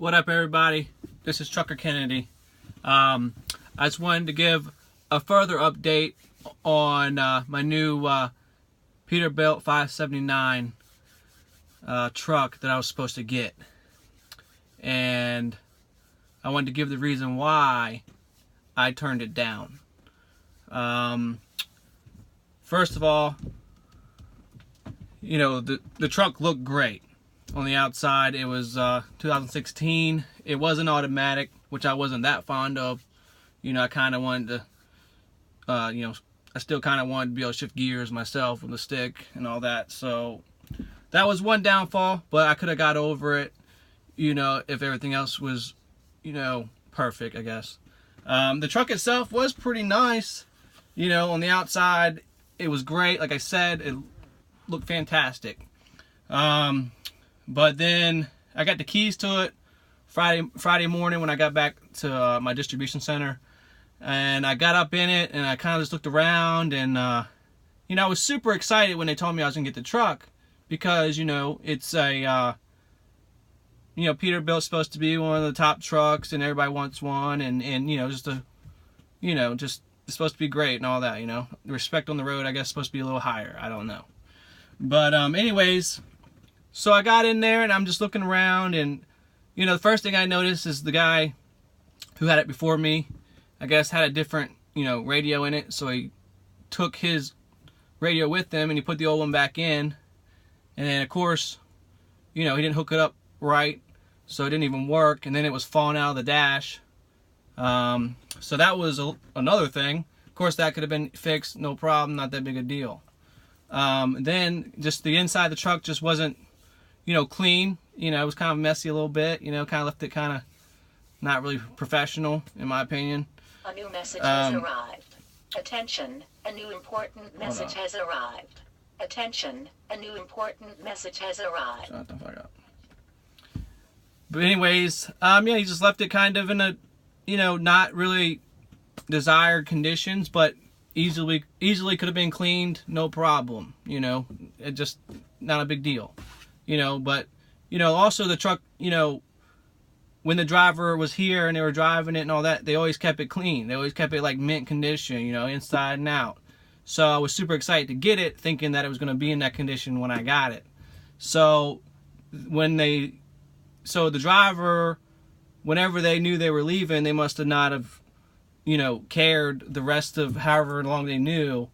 What up, everybody? This is Trucker Kennedy. I just wanted to give a further update on my new Peterbilt 579 truck that I was supposed to get. And I wanted to give the reason why I turned it down. First of all, you know, the truck looked great. On the outside, it was 2016. It wasn't automatic, which I wasn't that fond of. You know, I kind of wanted to, I still kind of wanted to be able to shift gears myself with the stick and all that. So that was one downfall, but I could have got over it, you know, if everything else was, you know, perfect, I guess. The truck itself was pretty nice. You know, on the outside, it was great. Like I said, it looked fantastic. But then I got the keys to it Friday morning when I got back to my distribution center, and I got up in it and I kind of just looked around, and you know, I was super excited when they told me I was gonna get the truck because, you know, it's a you know, Peterbilt's supposed to be one of the top trucks and everybody wants one, and you know, just a, you know, just it's supposed to be great and all that, you know. The respect on the road, I guess, is supposed to be a little higher. I don't know. But anyways, so I got in there and I'm just looking around, and you know, the first thing I noticed is the guy who had it before me, I guess, had a different, you know, radio in it. So he took his radio with him and he put the old one back in, and then of course, you know, he didn't hook it up right, so it didn't even work, and then it was falling out of the dash. So that was another thing. Of course, that could have been fixed, no problem, not that big a deal. Then just the inside of the truck just wasn't, you know, clean. You know, it was kind of messy a little bit. You know, kind of left it kind of not really professional, in my opinion. A new message has arrived. Attention, a new important message has arrived. Attention, a new important message has arrived. Shut the fuck up. But anyways, yeah, he just left it kind of in a, you know, not really desired conditions, but easily could have been cleaned, no problem. You know, it just not a big deal. You know, but you know, also the truck, you know, when the driver was here and they were driving it and all that, they always kept it clean. They always kept it like mint condition, you know, inside and out. So I was super excited to get it, thinking that it was going to be in that condition when I got it. So the driver, whenever they knew they were leaving, they must have not have, you know, cared the rest of however long they knew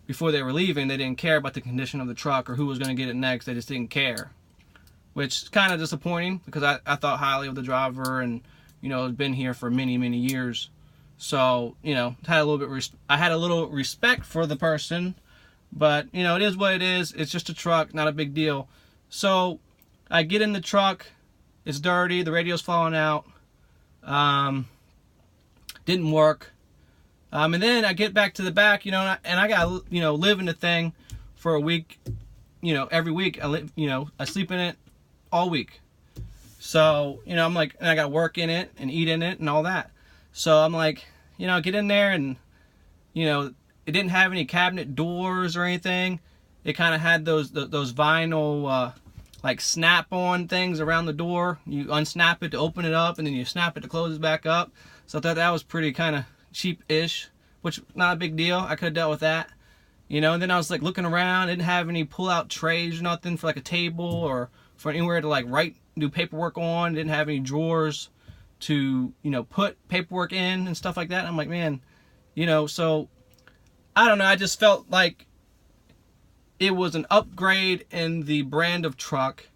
before they were leaving. They didn't care about the condition of the truck or who was going to get it next. They just didn't care, which is kind of disappointing because I thought highly of the driver, and you know, has been here for many years. So you know, I had a little respect for the person, but you know, it is what it is. It's just a truck, not a big deal. So I get in the truck, it's dirty, the radio's falling out, didn't work. And then I get back to the back, you know, and I got, you know, live in the thing for a week, you know, every week. I sleep in it all week. So, you know, I'm like, and I got to work in it and eat in it and all that. So I'm like, you know, get in there, and, you know, it didn't have any cabinet doors or anything. It kind of had those vinyl, like snap-on things around the door. You unsnap it to open it up, and then you snap it to close it back up. So I thought that was pretty kind of cheap-ish, which not a big deal. I could have dealt with that, you know. And then I was like looking around, didn't have any pull-out trays or nothing for like a table or for anywhere to like do paperwork on. Didn't have any drawers to, you know, put paperwork in and stuff like that. And I'm like, man, you know, so I don't know. I just felt like it was an upgrade in the brand of truck.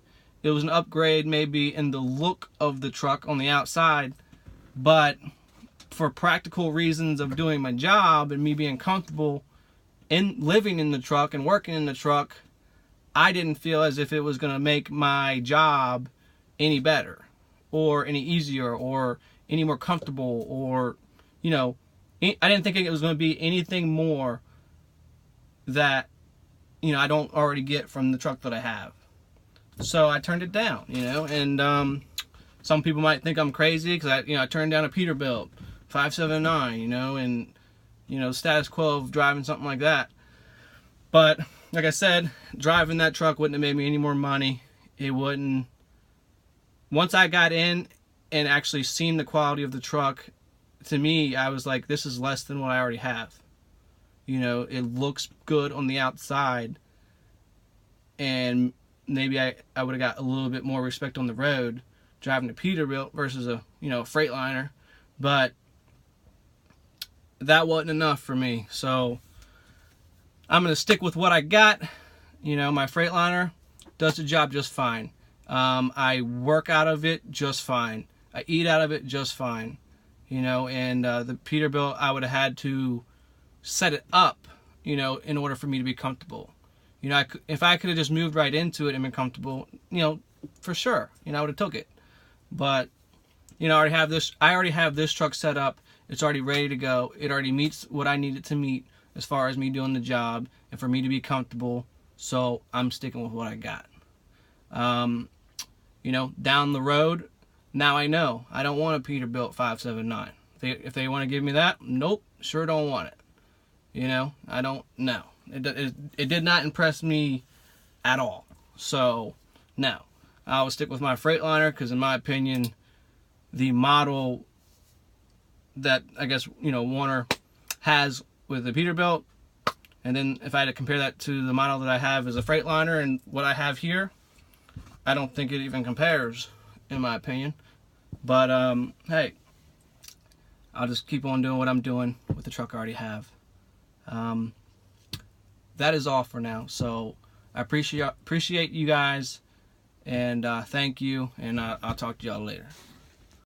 It was an upgrade maybe in the look of the truck on the outside, but for practical reasons of doing my job and me being comfortable in living in the truck and working in the truck, I didn't feel as if it was going to make my job any better or any easier or any more comfortable, or, you know, I didn't think it was going to be anything more that, you know, I don't already get from the truck that I have. So I turned it down, you know, and some people might think I'm crazy because I turned down a Peterbilt 579, you know, and, you know, status quo of driving something like that. But like I said, driving that truck wouldn't have made me any more money. It wouldn't. Once I got in and actually seen the quality of the truck, to me, I was like, this is less than what I already have. You know, it looks good on the outside, and maybe I would have got a little bit more respect on the road driving a Peterbilt versus a, you know, Freightliner, but that wasn't enough for me. So I'm going to stick with what I got. You know, my Freightliner does the job just fine. I work out of it just fine. I eat out of it just fine. You know, and the Peterbilt, I would have had to set it up, you know, in order for me to be comfortable. You know, if I could have just moved right into it and been comfortable, you know, for sure, you know, I would have took it. But, you know, I already have this truck set up. It's already ready to go. It already meets what I need it to meet as far as me doing the job and for me to be comfortable. So I'm sticking with what I got. You know, down the road, now I know I don't want a Peterbilt 579. If they want to give me that, nope, sure don't want it. You know, I don't know. It did not impress me at all. So, no. I will stick with my Freightliner because, in my opinion, the model that, I guess, you know, Werner has with the Peterbilt, and then if I had to compare that to the model that I have as a Freightliner and what I have here, I don't think it even compares, in my opinion. But, hey, I'll just keep on doing what I'm doing with the truck I already have. That is all for now. So I appreciate you guys, and thank you, and I'll talk to y'all later.